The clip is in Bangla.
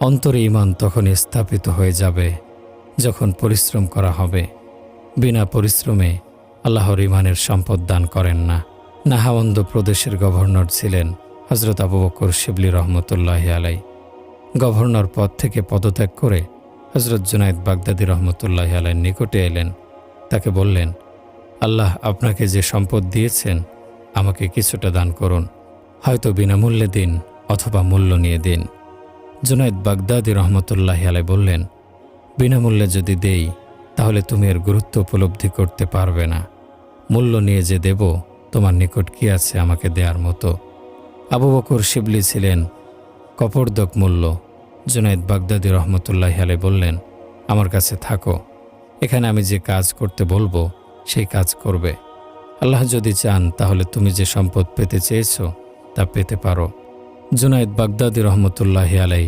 অন্তরে ঈমান তখনই স্থাপিত হয়ে যাবে যখন পরিশ্রম করা হবে। বিনা পরিশ্রমে আল্লাহর ঈমানের সম্পদ দান করেন না। নাহাওয়ান্দ প্রদেশের গভর্নর ছিলেন হযরত আবু বকর শিবলি রহমতুল্লাহি আলাই। গভর্নর পদ থেকে পদত্যাগ করে হযরত জুনায়েদ বাগদাদী রহমতুল্লাহি আলাইয়ের নিকটে এলেন। তাকে বললেন, আল্লাহ আপনাকে যে সম্পদ দিয়েছেন আমাকে কিছুটা দান করুন, হয়তো বিনামূল্যে দিন অথবা মূল্য নিয়ে দিন। জুনায়েদ বাগদাদী রহমতুল্লাহি আলাই বললেন, বিনামূল্যে যদি দেই তাহলে তুমি এর গুরুত্ব উপলব্ধি করতে পারবে না। মূল্য নিয়ে যে দেব তোমার নিকট কি আছে আমাকে দেওয়ার মতো? আবু বকর শিবলি ছিলেন কপর্দক মূল্য। জুনায়েদ বাগদাদী রহমতুল্লাহি আলাই বললেন, আমার কাছে থাকো, এখানে আমি যে কাজ করতে বলবো সেই কাজ করবে। আল্লাহ যদি চান তাহলে তুমি যে সম্পদ পেতে চেয়েছো তা পেতে পারো। জুনায়েদ বাগদাদী রহমতুল্লাহি আলাই